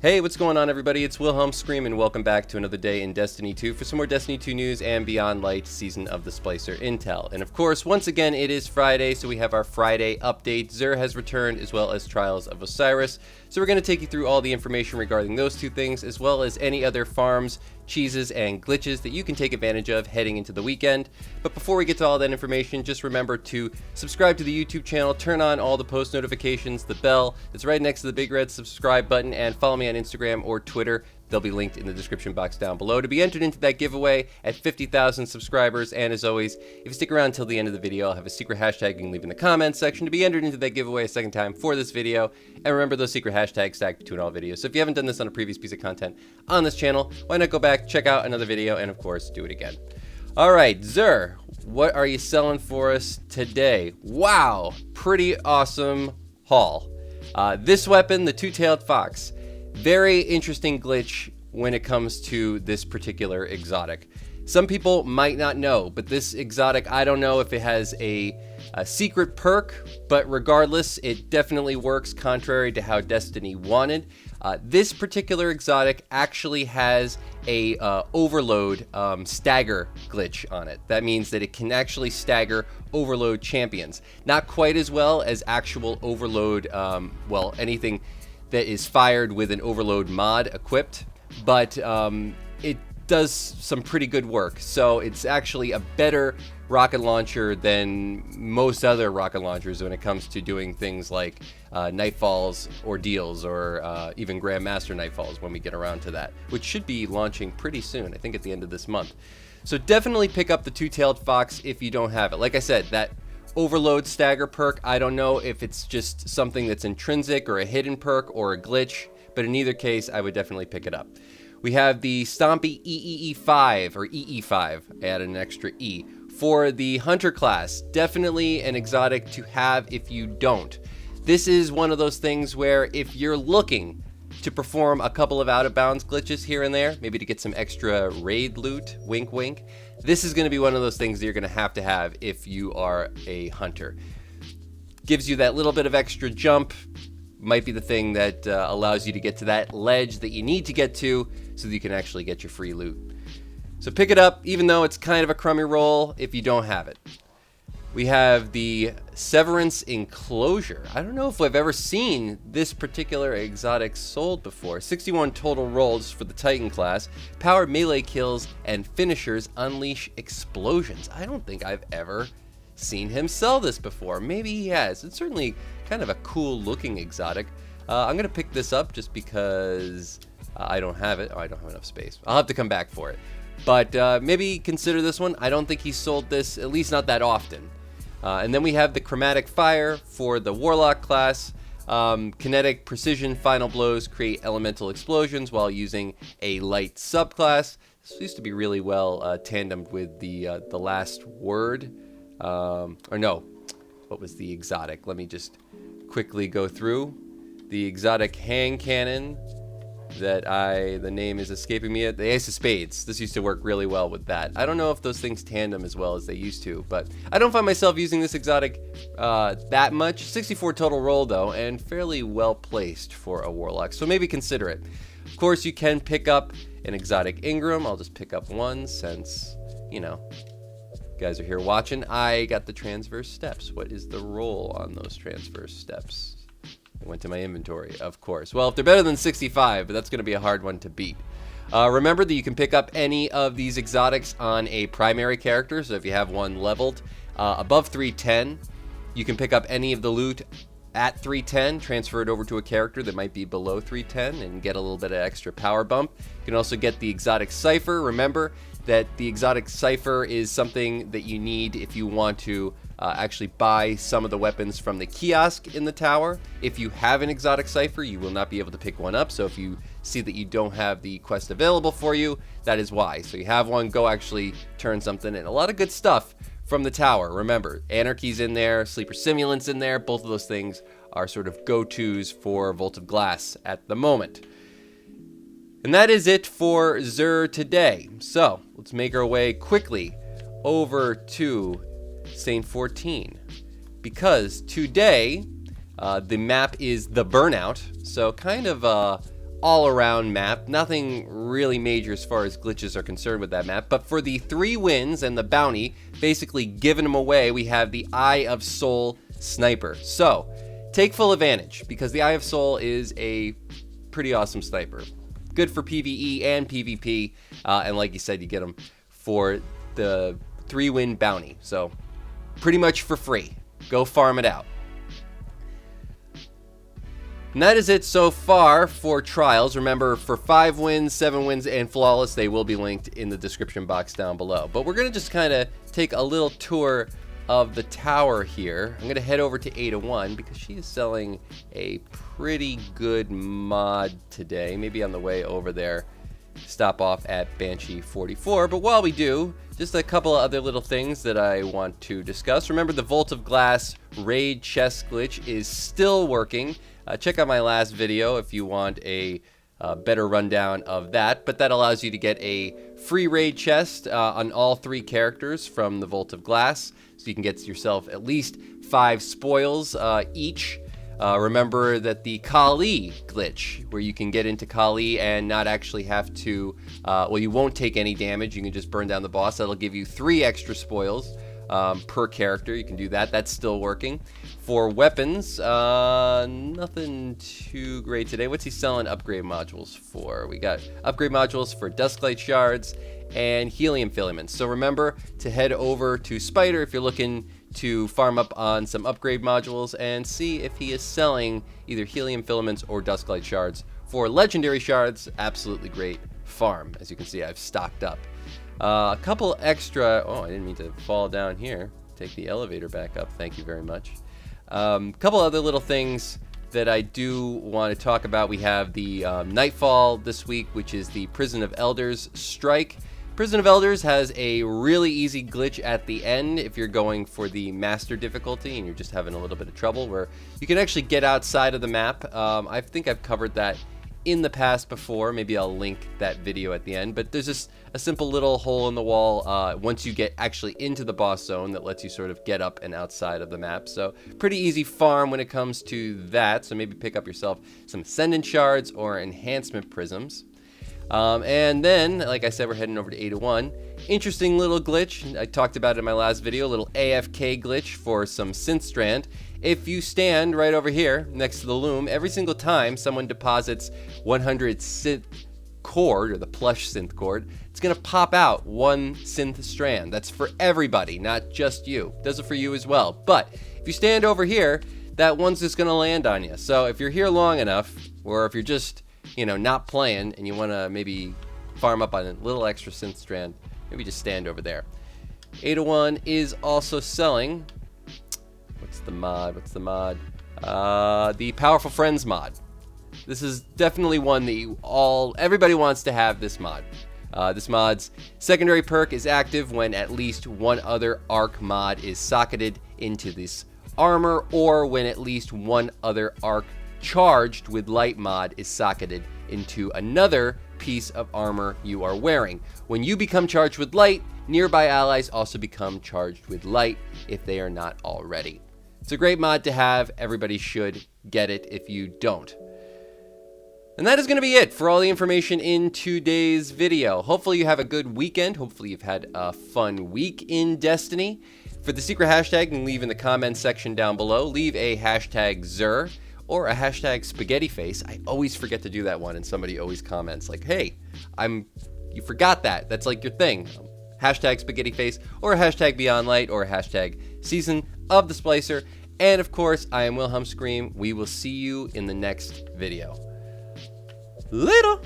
Hey, what's going on everybody? It's Wilhelm Scream and welcome back to another day in Destiny 2 for some more Destiny 2 news and Beyond Light Season of the Splicer intel. And of course, once again, it is Friday, so we have our Friday update. XUR has returned as well as Trials of Osiris. So we're going to take you through all the information regarding those two things as well as any other farms, cheeses, and glitches that you can take advantage of heading into the weekend. But before we get to all that information, just remember to subscribe to the YouTube channel, turn on all the post notifications, the bell that's right next to the big red subscribe button, and follow me on Instagram or Twitter. They'll be linked in the description box down below to be entered into that giveaway at 50,000 subscribers. And as always, if you stick around until the end of the video, I'll have a secret hashtag you can leave in the comments section to be entered into that giveaway a second time for this video. And remember, those secret hashtags stack between all videos. So if you haven't done this on a previous piece of content on this channel, why not go back, check out another video, and of course, do it again. All right, XUR, what are you selling for us today? Wow, pretty awesome haul. This weapon, the Two-Tailed Fox. Very interesting glitch when it comes to this particular exotic. Some people might not know, but this exotic, I don't know if it has a secret perk, but regardless, it definitely works contrary to how Destiny wanted. This particular exotic actually has a overload stagger glitch on it. That means that it can actually stagger overload champions. Not quite as well as actual overload, well, anything that is fired with an overload mod equipped, but it does some pretty good work. So it's actually a better rocket launcher than most other rocket launchers when it comes to doing things like Nightfall's ordeals or even Grandmaster Nightfalls when we get around to that, which should be launching pretty soon, I think at the end of this month. So definitely pick up the Two-Tailed Fox if you don't have it. Like I said, that overload stagger perk, I don't know if it's just something that's intrinsic or a hidden perk or a glitch, but in either case, I would definitely pick it up. We have the Stompy EEE5 or EE5, add an extra E, for the Hunter class. Definitely an exotic to have if you don't. This is one of those things where if you're looking to perform a couple of out-of-bounds glitches here and there, maybe to get some extra raid loot, wink wink, this is going to be one of those things that you're going to have if you are a hunter. Gives you that little bit of extra jump, might be the thing that allows you to get to that ledge that you need to get to so that you can actually get your free loot. So pick it up, even though it's kind of a crummy roll if you don't have it. We have the Severance Enclosure. I don't know if I've ever seen this particular exotic sold before. 61 total rolls for the Titan class. Power melee kills and finishers unleash explosions. I don't think I've ever seen him sell this before. Maybe he has. It's certainly kind of a cool looking exotic. I'm going to pick this up just because I don't have it. Oh, I don't have enough space. I'll have to come back for it. But maybe consider this one. I don't think he sold this, at least not that often. And then we have the Chromatic Fire for the Warlock class. Kinetic Precision Final Blows create elemental explosions while using a light subclass. This used to be really well tandemed with the Last Word. Or no, what was the exotic? Let me just quickly go through. The exotic hand cannon that the name is escaping me. The Ace of Spades. This used to work really well with that. I don't know if those things tandem as well as they used to, but I don't find myself using this exotic that much. 64 total roll though, and fairly well placed for a Warlock, so maybe consider it. Of course, you can pick up an exotic Ingram. I'll just pick up one since, you know, you guys are here watching. I got the transverse steps. What is the roll on those transverse steps? I went to my inventory, of course. Well, if they're better than 65, but that's going to be a hard one to beat. Remember that you can pick up any of these exotics on a primary character, so if you have one leveled above 310, you can pick up any of the loot at 310, transfer it over to a character that might be below 310 and get a little bit of extra power bump. You can also get the exotic Cipher. Remember that the exotic Cipher is something that you need if you want to actually buy some of the weapons from the kiosk in the tower. If you have an exotic Cipher, you will not be able to pick one up. So if you see that you don't have the quest available for you, that is why. So you have one, go actually turn something in. A lot of good stuff from the tower. Remember, Anarchy's in there, Sleeper Simulant's in there. Both of those things are sort of go-tos for Vault of Glass at the moment. And that is it for XUR today. So let's make our way quickly over to Saint 14, because today the map is the Burnout, so kind of a all-around map. Nothing really major as far as glitches are concerned with that map. But for the 3 wins and the bounty, basically giving them away, we have the Eye of Soul Sniper. So, take full advantage, because the Eye of Soul is a pretty awesome sniper. Good for PvE and PvP, and like you said, you get them for the 3-win bounty. So, pretty much for free. Go farm it out. And that is it so far for trials. Remember, for 5 wins, 7 wins, and flawless, they will be linked in the description box down below. But we're going to just kind of take a little tour of the tower here. I'm going to head over to Ada1 because she is selling a pretty good mod today. Maybe on the way over there, stop off at Banshee 44. But while we do, just a couple of other little things that I want to discuss. Remember, the Vault of Glass raid chest glitch is still working. Check out my last video if you want a better rundown of that. But that allows you to get a free raid chest on all 3 characters from the Vault of Glass. So you can get yourself at least 5 spoils each. Remember that the Kali glitch, where you can get into Kali and not actually have to, well, you won't take any damage. You can just burn down the boss. That'll give you 3 extra spoils per character. You can do that. That's still working. For weapons, nothing too great today. What's he selling upgrade modules for? We got upgrade modules for Dusklight Shards and Helium Filaments. So remember to head over to Spider if you're looking to farm up on some upgrade modules and see if he is selling either Helium Filaments or Dusklight Shards. For Legendary Shards, absolutely great farm. As you can see, I've stocked up. A couple extra, oh, I didn't mean to fall down here. Take the elevator back up, thank you very much. Couple other little things that I do want to talk about. We have the Nightfall this week, which is the Prison of Elders strike. Prison of Elders has a really easy glitch at the end if you're going for the master difficulty and you're just having a little bit of trouble, where you can actually get outside of the map. I think I've covered that in the past before. Maybe I'll link that video at the end, but there's just a simple little hole in the wall once you get actually into the boss zone that lets you sort of get up and outside of the map. So pretty easy farm when it comes to that. So maybe pick up yourself some Ascendant Shards or Enhancement Prisms. And then, like I said, we're heading over to Ada1. Interesting little glitch. I talked about it in my last video, a little AFK glitch for some Synth Strand. If you stand right over here next to the loom, every single time someone deposits 100 synth cord, or the plush synth cord, it's going to pop out 1 synth strand. That's for everybody, not just you. Does it for you as well. But if you stand over here, that one's just going to land on you. So if you're here long enough, or if you're just, you know, not playing and you want to maybe farm up on a little extra synth strand, maybe just stand over there. Ada1 is also selling, what's the mod? The Powerful Friends mod. This is definitely one that everybody wants to have this mod. This mod's secondary perk is active when at least one other arc mod is socketed into this armor, or when at least one other arc charged with light mod is socketed into another piece of armor you are wearing. When you become charged with light, nearby allies also become charged with light if they are not already. It's a great mod to have. Everybody should get it if you don't. And that is going to be it for all the information in today's video. Hopefully you have a good weekend. Hopefully you've had a fun week in Destiny. For the secret hashtag, you can leave in the comments section down below. Leave a hashtag XUR or a hashtag spaghetti face. I always forget to do that one, and somebody always comments like, hey, you forgot that. That's like your thing. Hashtag spaghetti face, or a hashtag beyond light, or a hashtag season of the Splicer. And of course, I am Wilhelm Scream. We will see you in the next video. Later.